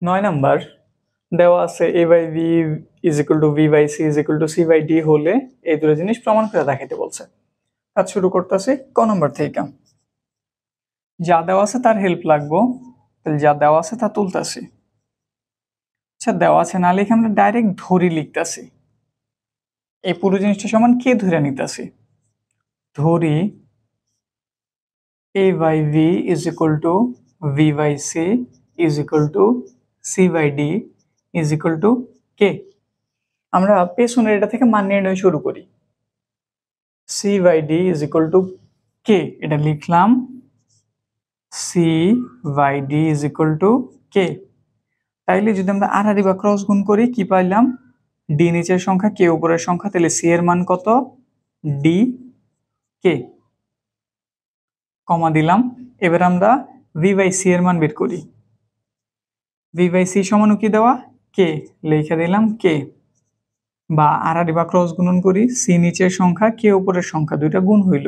9 number দেওয়া আছে a by b is equal to b by c is equal to c by d হলে এই দুটো জিনিস প্রমাণ করে দেখাইতে বলছে। কাজ শুরু করতেছি ক নাম্বার থেকে। যা দেওয়া আছে তার হেল্প লাগবো, তাহলে যা দেওয়া আছে তা তুলতেছি। আচ্ছা, দেওয়া আছে না লিখে আমরা ডাইরেক্ট ধরি লিখতেছি। এই পুরো জিনিসটা সমান কে ধরে নিতেছি, ধরি a by b is equal to v by c is equal to c by d is equal to K. আমরা পেছনের এটা থেকে মান নির্ণয় শুরু করি। c by d is equal to K, এটা লিখলাম c by d is equal to K. তাইলে যদি আমরা আড়াআড়ি বা ক্রস গুণ করি কি পাইলাম, d নিচের সংখ্যা কে উপরের সংখ্যা, তাহলে c এর মান কত, d কে, কমা দিলাম। এবার আমরা v বাই c এর মান বের করি। v বাই c সমান কি দেওয়া, কে, লিখে দিলাম কে, বা আড়াআড়ি বা ক্রস গুণন করি, c নিচের সংখ্যা কে উপরের সংখ্যা, দুইটা গুণ হইল,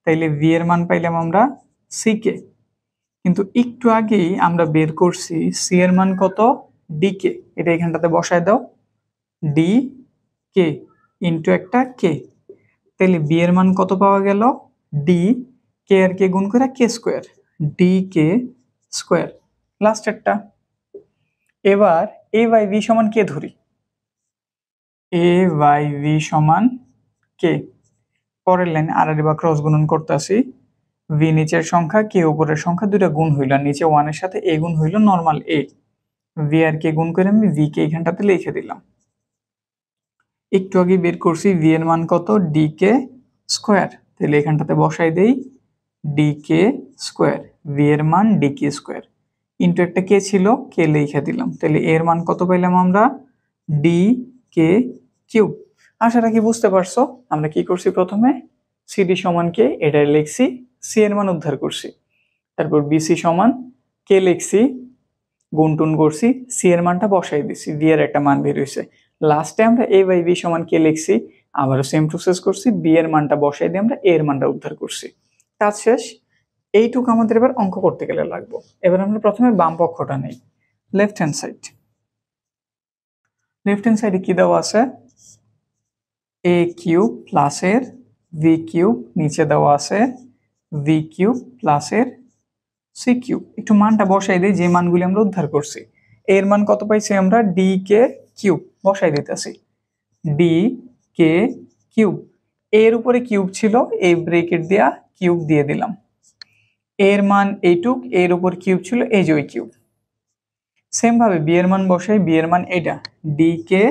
তাইলে v এর মান পাইলাম আমরা c কে। কিন্তু একটু আগেই আমরা বের করছি c এর মান কত, d কে, এটা এখানটাতে বসায় দাও, d কে ইনটু একটা কে, তাহলে b এর মান কত পাওয়া গেল, d কে আর কে গুণ করে কে স্কয়ার, d কে স্কয়ার। লাস্ট একটা। এবার a বাই b সমান কে ধরি, a বাই b সমান কে, পরের লাইন আড়াআড়ি বা ক্রস গুণন করতেছি, v নিচের সংখ্যা কে উপরের সংখ্যা, দুইটা গুণ হইল, আর নিচে 1 এর সাথে a গুণ হইল নরমাল a, v আর কে গুণ করে আমি v কে এখানটাতে লিখে দিলাম। একটু আগে বের করছি v এর মান কত, d কে স্কয়ার, তাহলে এখানটাতে বসাই দেই d কে স্কয়ার, v এর মান d কে স্কয়ার ইনটু একটা কে ছিল, কে লিখে দিলাম, তাহলে এর মান কত পাইলাম আমরা, d কে কিউব। আশা রাখি বুঝতে পারছো আমরা কি করছি, প্রথমে cd সমান কে এটা লিখছি, c এর মান উদ্ধার করছি, তারপর bc সমান কে লিখছি, গুণ টুন করছি, c এর মানটা বসাই দিছি, v এর একটা মান বের হইছে, লাস্টে আমরা a বাই b সমান কে লিখছি, আবারও সেম প্রসেস করছি, b এর মানটা বসাই দিয়ে আমরা a এর মানটা উদ্ধার করছি। কাজ শেষ। এইটুকু আমাদের এবার অঙ্ক করতে গেলে লাগবে। এবার আমরা প্রথমে বাম পক্ষটা নেই, left hand side. Left hand সাইডে কি দেওয়া আছে, a কিউব প্লাসের v কিউব, নিচে দেওয়া আছে v কিউব প্লাসের c কিউব। একটু মানটা বসাই দিই, যে মানগুলি আমরা উদ্ধার করছি। এর মান কত পাইছি আমরা, d কে কিউব, বসাই দিতেছি d কে কিউব, এর উপরে কিউব ছিল, এই ব্রেকেট দিয়া কিউব দিয়ে দিলাম, এর মান এইটুক, এর উপর কিউব ছিল, এই যে ওই কিউব। সেম ভাবে বি এর মান বসাই, বি এর মান এটা ডি কে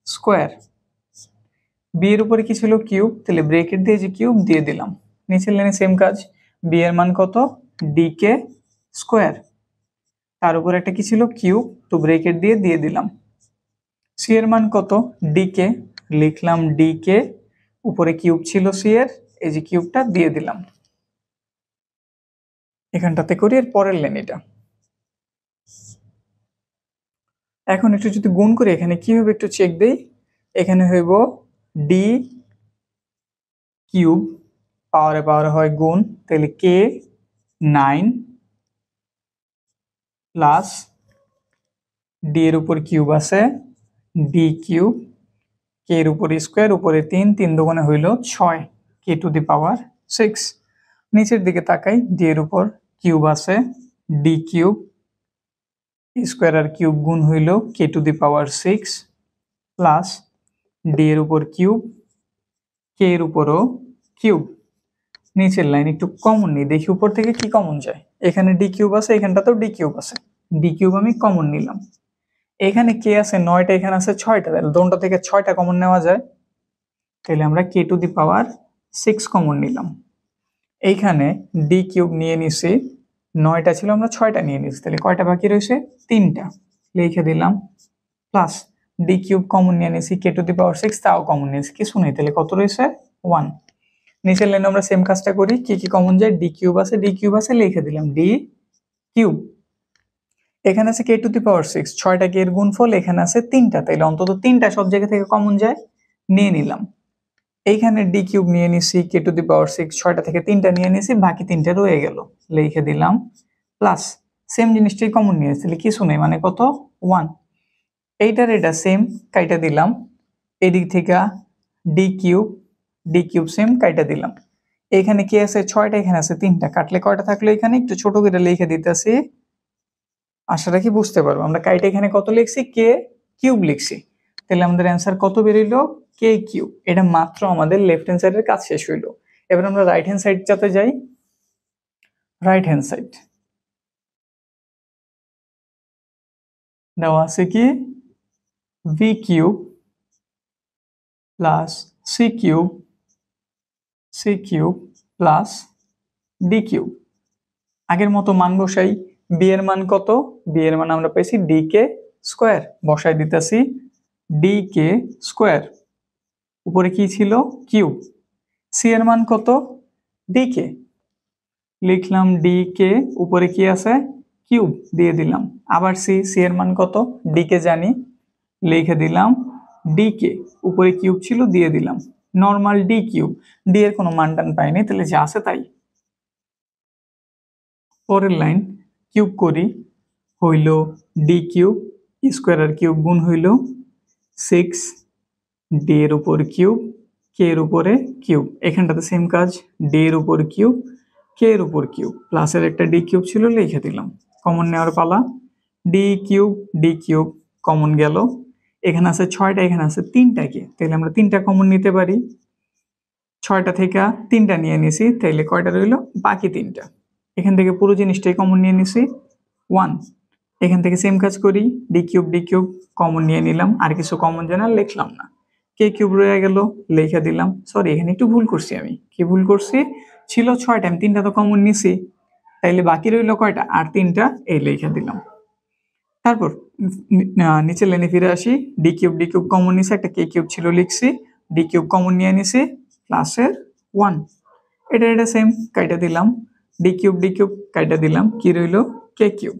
স্কোয়ার, বি এর উপরে কি ছিল কিউব, তাহলে ব্রেকেট দিয়ে যে কিউব দিয়ে দিলাম, নিচের লাইনে সেম কাজ, বি এর মান কত, ডি কে স্কোয়ার, তার উপর একটা কি ছিল কিউব, তো ব্রেকেট দিয়ে দিয়ে দিলাম। সি এর মান কত, ডি কে, লিখলাম ডি কে, উপরে কিউব ছিল সি এর, এই যে কিউবটা দিয়ে দিলাম এখানটাতে করি। এর পরের লাইন এটা। এখন একটু যদি গুণ করি এখানে কি হবে একটু চেক দেই, এখানে হইব ডি কিউব পাওয়ারে পাওয়ারে হয় গুণ, তাহলে কে 9 প্লাস ডি এর উপর কিউব আছে ডি কিউব, কে এর উপর স্কোয়ার, উপরে 3, 3 দুগুণে হইল 6, কে টু দি পাওয়ার 6। নিচের দিকে তাকাই, ডি এর উপর কিউব আছে ডি কিউব, স্কোয়ার আর কিউব গুণ হইল K to the power 6 plus D এর উপর কিউব, কে এর উপরও কিউব। নিচের লাইন একটু কমন নেই, দেখি উপর থেকে কি কমন যায়, এখানে ডি কিউব আছে, এখানটাতেও ডি কিউব আছে, ডি কিউব আমি কমন নিলাম, এখানে কে আছে 9টা, এখানে আছে 6টা, তাহলে দোনটা থেকে 6টা কমন নেওয়া যায়, তাহলে আমরা কে টু দি পাওয়ার 6 কমন নিলাম। এইখানে ডি কিউব নিয়ে নিছি, 9টা ছিল, আমরা 6টা নিয়ে নিছি, তাহলে কয়টা বাকি রয়েছে, 3টা, লিখে দিলাম, প্লাস ডি কিউব কমন নিয়ে নিছি, কে টু দি পাওয়ার 6 তাও কমন নিয়েছি, কিছু নেই, তাহলে কত রয়েছে 1। নিচের লাইনে আমরা সেম কাজটা করি, কি কি কমন যায়, ডি কিউব আছে, ডি কিউব আছে, লিখে দিলাম ডি কিউব, এখানে আছে কে টু দি পাওয়ার 6, 6টা কে এর গুণফল, এখানে আছে 3টা, তাইলে অন্তত 3টা সব জায়গা থেকে কমন যায়, নিয়ে নিলাম। এইখানে ডি কিউব নিয়ে নিছি, কে টু দি পাওয়ার 6, 6টা থেকে 3টা নিয়ে নিছি, বাকি 3টা রয়ে গেল, লিখে দিলাম, প্লাস সেম জিনিসটাই কমন নিয়ে আসলে কিছু নেই মানে কত 1। এইটার এটা সেম কাইটা দিলাম, এদিক থেকে ডি কিউব সেম কাইটা দিলাম। এখানে কি আছে 6টা, এখানে আছে 3টা, কাটলে কয়টা থাকলো এখানে একটু ছোট করে লিখে দিতেছি, আশা রাখি বুঝতে পারবো। আমরা কাইটা এখানে কত লিখছি কে কিউব লিখছি, তাহলে আমাদের অ্যান্সার কত বেরিয়েলো কে কিউব। এটা মাত্র আমাদের লেফট হ্যান্ড সাইডের কাজ শেষ হইলো। এবার আমরা রাইট হ্যান্ড সাইডটাতে যাই। রাইট হ্যান্ড সাইড দেওয়া আছে কি b cube plus c cube plus d cube. আগের মতো মান বসাই। বি এর মান কত, বি এর মান আমরা পাইছি ডি কে স্কোয়ার, বসাই দিতেছি ডি কে স্কোয়ার, উপরে কি ছিল কিউব। সি এর মান কত ডি কে, লিখলাম ডি কে, উপরে কি আছে কিউব দিয়ে দিলাম। আবার সি এর মান কত ডি কে জানি, লিখে দিলাম ডি কে, উপরে কিউব ছিল দিয়ে দিলাম নর্মাল ডি কিউব। ডি এর কোনো মান টান পাইনি, তাহলে যা আছে তাই। পরের লাইন কিউব করি, হইল ডি কিউব স্কোয়ার আর কিউব গুণ হইল 6 ডি এর উপর কিউব কে এর উপরে কিউব। এখানটাতে সেম কাজ, ডি এর উপর কিউব কে এর উপর কিউব, প্লাসের একটা ডি কিউব ছিল লিখে দিলাম। কমন নেওয়ার পালা, ডি কিউব কমন গেল। এখানে আছে 6টা, এখানে আছে 3টা, কে তাহলে আমরা 3টা কমন নিতে পারি। 6টা থেকে 3টা নিয়ে নিছি, তাহলে কয়টা রইল বাকি 3টা। এখান থেকে পুরো জিনিসটাই কমন নিয়ে নিছি 1। এখান থেকে সেম কাজ করি, ডি কিউব কমন নিয়ে নিলাম, আর কিছু কমন জানা লিখলাম না। কে কিউব রয়ে গেল, লিখে দিলাম। সরি এখানে একটু ভুল করছি, আমি কি ভুল করছি, ছিল 6টা, আমি 3টা তো কমন নিছি, তাইলে বাকি রইল কয়টা, আর 3টা, এই লিখে দিলাম। তারপর নিচে লাইনে ফিরে আসি, ডি কিউব কমন নিছি, একটা কে কিউব ছিল লিখছি, ডি কিউব কমন নিয়ে নিছি প্লাসের 1। এটা সেম কাইটা দিলাম, ডি কিউব কাইটা দিলাম, কি রইল কে কিউব।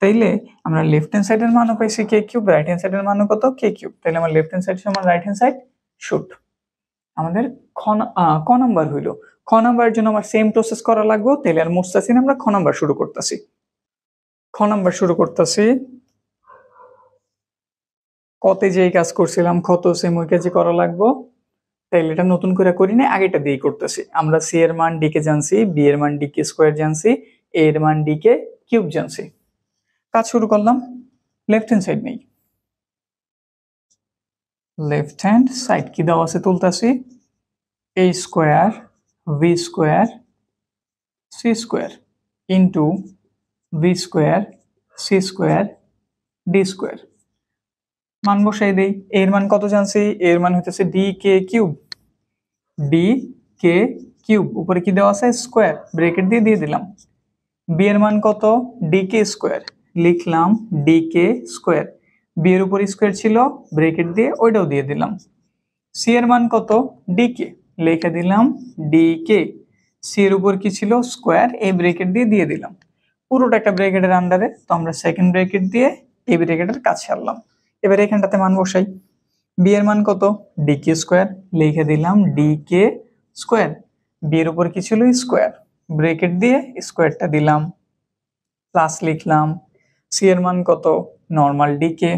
তাইলে আমরা লেফট হ্যান্ড সাইডের মানও পাইছি কে কিউব, রাইট হ্যান্ড সাইডের মানও কত কে কিউব। তাইলে আমার লেফট হ্যান্ড সাইড সমান রাইট হ্যান্ড সাইড শুট। আমাদের ক নাম্বার হইলো। খ নাম্বারের জন্য আমার সেম প্রসেস করা লাগবে, তাহলে আর মুস্তাসিন আমরা খ নাম্বার শুরু করতেছি। কতে যেই কাজ করছিলাম কত সেম ওই কাজই করা লাগবো, তাইলে এটা নতুন করে করি না, আগেটা দিয়েই করতেছি। আমরা সি এর মান ডি কে জানছি, বি এর মান ডি কে স্কোয়ার জানছি, এ এর মান ডি কে কিউব জানছি। কাজ শুরু করলাম। লেফট হ্যান্ড সাইড নেই, লেফট হ্যান্ড সাইড কি দেওয়া আছে তুলতেছি, A square V square C square into V square C square D square. মান বসাই দেই। এর মান কত জানছি, এর মান হইতেছে ডি কে কিউব, উপরে কি দেওয়া আছে স্কোয়ার, ব্রেকেট দিয়ে দিলাম। বি এর মান কত ডি কে স্কোয়ার, লিখলাম ডি কে স্কোয়ার, বি এর উপর স্কোয়ার ছিল ব্রেকেট দিয়ে ওইটাও দিয়ে দিলাম। সি এর মান কত ডি কে, লিখে দিলাম ডি কে, সি এর উপর কি ছিল স্কোয়ার, এই ব্রেকেট দিয়ে দিলাম। পুরোটা একটা ব্রেকেটের আন্ডারে, তো আমরা সেকেন্ড ব্রেকেট দিয়ে এই ব্রেকেটের কাজ সারলাম। এবার এখানটাতে মান বসাই। বি এর মান কত ডি কে স্কোয়ার, লিখে দিলাম ডি কে স্কোয়ার, বি এর উপর কি ছিল স্কোয়ার, ব্রেকেট দিয়ে স্কোয়ারটা দিলাম, প্লাস লিখলাম। সি এর মান কত নর্মাল ডি কে,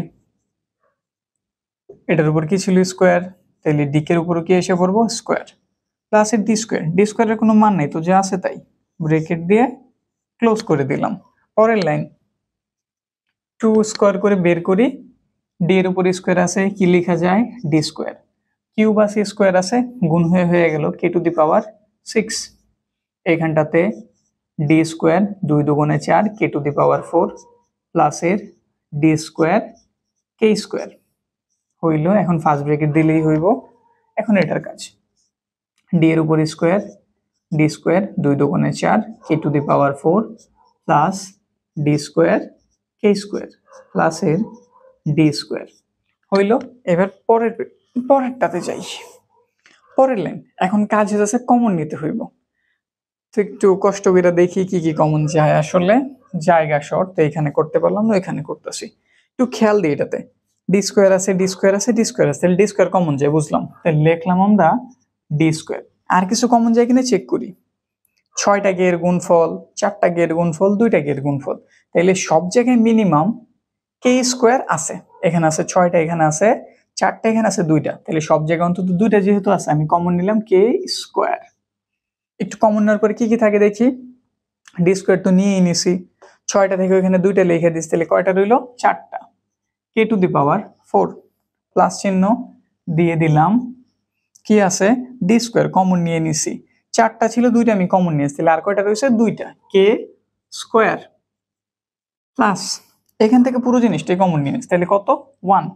এটার উপর কি ছিল স্কোয়ার, তাহলে ডি কে এর উপর কি এসে পড়বো স্কোয়ার, প্লাস এর ডি স্কোয়ারের কোনো মান নেই, তো যা আছে তাই, ব্রেকেট দিয়ে ক্লোজ করে দিলাম। পরের লাইন 2 স্কোয়ার করে বের করি, ডি এর উপর স্কোয়ার আছে, কি লেখা যায় ডি স্কোয়ার, কিউব আছে স্কোয়ার আছে, গুণ হয়ে গেল কে টু দি পাওয়ার 6। এখানটাতে ডি স্কোয়ার 2 দুগুণে 4 কে টু দি পাওয়ার 4 প্লাসের ডি স্কোয়ার কে স্কোয়ার হইল। এখন ফার্স্ট ব্রেকেট দিলেই হইব। এখন এটার কাজ, ডি এর উপর স্কোয়ার, ডি স্কোয়ার 2 দুগুণে 4 K to the power 4 plus D square K square প্লাসের ডি স্কোয়ার হইল। এবার পরেরটাতে যাই। পরের লাইন, এখন কাজ হচ্ছে কমন নিতে হইব, তো একটু কষ্ট করে দেখি কি কি কমন যায়। আসলে জায়গা শর্ট, তো এখানে করতে পারলাম না, এখানে করতেছি। একটু খেয়াল দিই, এটাতে ডি স্কোয়ার আছে তাহলে ডি স্কোয়ার কমন যায় বুঝলাম, তাহলে লিখলাম আমরা ডি স্কোয়ার। আর কিছু কমন যায় কিনা চেক করি। 6টা কে এর গুণফল, 4টা কে এর গুণফল, 2টা কে এর গুণফল। তাহলে সব জায়গায় মিনিমাম কে স্কোয়ার আছে। এখানে আছে 6টা, এখানে আছে 4টা, এখানে আছে 2টা, তাহলে সব জায়গায় অন্তত 2টা যেহেতু আছে আমি কমন নিলাম কে স্কোয়ার। একটু কমন নেওয়ার পরে কি কি থাকে দেখি। ডি স্কোয়ার তো নিয়েই নিছি, 6টা থেকে ওইখানে 2টা লিখে দিচ্ছি, তাহলে কয়টা রইলো 4টা। কে টু দি পাওয়ার 4 প্লাস চিহ্ন দিয়ে দিলাম, কি আছে ডি স্কোয়ার কমন নিয়ে নিছি, 4টা ছিল 2টা আমি কমন নিয়েছি, তাহলে আর কয়টা রয়েছে 2টা, কে স্কোয়ার প্লাস এখান থেকে পুরো জিনিসটাই কমন নিয়ে নিচ্ছি, তাহলে কত 1।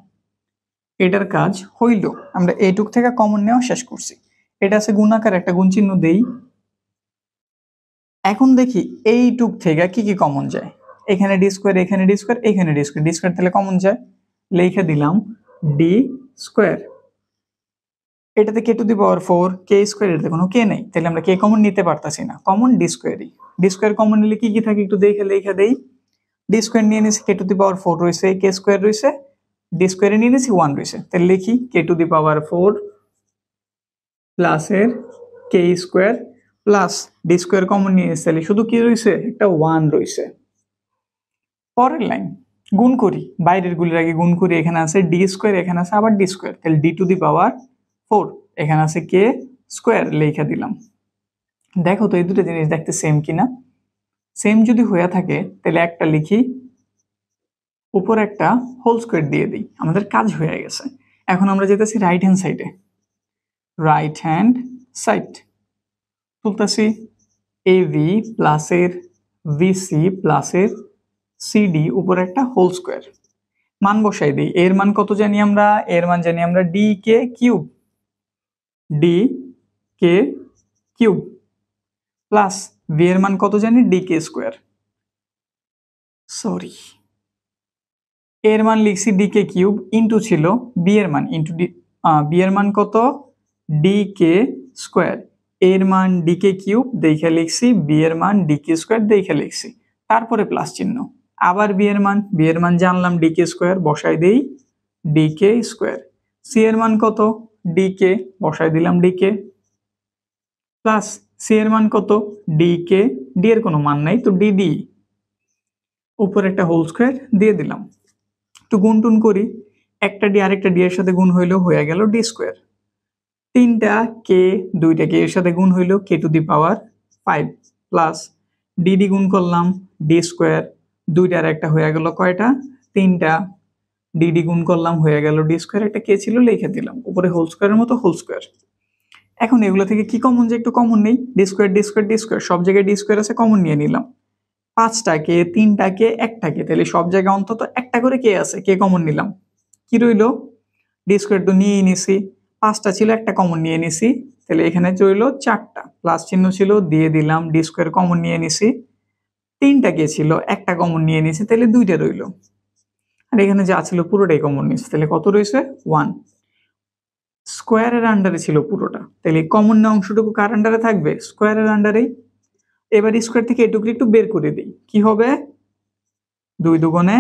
এটার কাজ হইল, আমরা এইটুক থেকে কমন নেওয়া শেষ করছি। এটা আছে গুণাকার, একটা গুণ চিহ্ন দেই। এখন দেখি এইটুক থেকে কি কি কমন যায়। এখানে ডি স্কোয়ার, এখানে ডি স্কোয়ার, এখানে ডি স্কোয়ার, ডি স্কোয়ার তাহলে কমন যায়, লিখে দিলাম ডি স্কোয়ার। এটাতে কে to the power 4, K square, এটাতে কোনো কে নেই, তাহলে আমরা কে কমন নিতে পারতাছি না, কমন ডি স্কোয়ারই। ডি স্কোয়ার কমন নিলে কি কি থাকে একটু দেখে লিখে দেই। ডি স্কোয়ার নিয়ে নিয়েছি, কে টু দি পাওয়ার 4 রয়েছে, কে স্কোয়ার রয়েছে, ডি স্কোয়ারে নিয়ে নিয়েছি 1 রয়েছে, তাহলে লিখি কে টু দি পাওয়ার 4 প্লাসের K square plus D square common নিয়ে নিয়েছি, তাহলে শুধু কি রয়েছে একটা 1 রয়েছে। পরের লাইন গুণ করি, বাইরের গুলির আগে গুণ করি, এখানে আছে ডি স্কোয়ার, এখানে আছে আবার ডি স্কোয়ার, তাহলে ডি টু দি পাওয়ার 4, এখানে আছে কে স্কোয়ার, লিখে দিলাম। দেখো তো এই দুটো জিনিস দেখতে সেম কিনা। সেম যদি হয়ে থাকে তাহলে একটা লিখি, উপর একটা হোল স্কোয়ার দিয়ে দিই, আমাদের কাজ হয়ে গেছে। এখন আমরা যেতেছি রাইট হ্যান্ড সাইডে, right hand side তুলতেছি, A V প্লাসের ভিসি প্লাসের সিডি উপর একটা হোল স্কোয়ার, মান বসাই দিই। এর মান কত জানি আমরা, এর মান জানি আমরা D K cube, D K cube plus V এর মান কত জানি ডি কে স্কোয়ার, সরি এর মান লিখছি ডি কে কিউব, ইন্টু ছিল বি এর মান, ইন্টু ডি, বি এর মান কত ডি কে স্কোয়ার, এর মান ডি কে কিউব দেখে লিখছি, বি এর মান ডি কে স্কোয়ার দেখে লিখছি, তারপরে প্লাস চিহ্ন, আবার বি এর মান জানলাম ডি কে স্কোয়ার, বসাই দেই ডি কে স্কোয়ার, সি এর মান কত ডি কে, বসাই দিলাম ডি কে প্লাস সি এর মান কত ডি কে, ডি এর কোনো মান নাই তো ডি ডি, উপর একটা হোল স্কোয়ার দিয়ে দিলাম। একটু গুণ টুন করি, একটা ডি আরেকটা ডি এর সাথে গুণ হইলেও হয়ে গেল ডি স্কোয়ার, 3টা কে 2টা কে এর সাথে গুণ হইলো K to the power 5 plus D গুণ করলাম ডি স্কোয়ার, 2টার একটা হয়ে গেল কয়টা 3টা, ডি গুণ করলাম হয়ে গেল ডি স্কোয়ার, একটা কে ছিল লিখে দিলাম, উপরে হোল স্কোয়ারের মতো হোল স্কোয়ার। এখন এগুলো থেকে কি কমন, যে একটু কমন নেই, D square D square D square, সব জায়গায় ডি স্কোয়ার আছে কমন নিয়ে নিলাম, 5টাকে 3টাকে 1টাকে, তাহলে সব জায়গায় অন্তত একটা করে কে আছে, কে কমন নিলাম, কি রইলো ডি স্কোয়ার তো নিয়েই নিছি, 5টা ছিল একটা কমন নিয়ে নিছি, তাহলে এখানে রইলো 4টা, প্লাস চিহ্ন ছিল দিয়ে দিলাম, ডি স্কোয়ার কমন নিয়ে নিছি, 3টা কে ছিল একটা কমন নিয়ে নিছি, তাহলে 2টা রইলো, আর এখানে যা ছিল পুরোটাই কমন নিয়েছে, তাহলে কত রয়েছে 1। স্কোয়ারের আন্ডারে ছিল পুরোটা, তাহলে কমন না অংশটুকু কার আন্ডারে থাকবে, স্কোয়ারের আন্ডারেই। এবার স্কোয়ার থেকে এটুকু একটু বের করে দিই, কি হবে 2 দুগুণে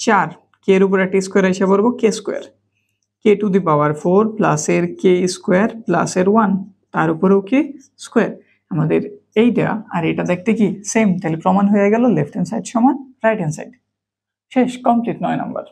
4, কে এর উপর একটা স্কোয়ার এসে পড়বো কে square, K to the power 4 প্লাসের কে স্কোয়ার প্লাসের 1, তার উপরেও কি স্কোয়ার, আমাদের এইটা আর এটা দেখতে কি সেম, তাহলে প্রমাণ হয়ে গেল লেফট হ্যান্ড সাইড সমান রাইট হ্যান্ড সাইড। শেষ, কমপ্লিট 9 নাম্বার।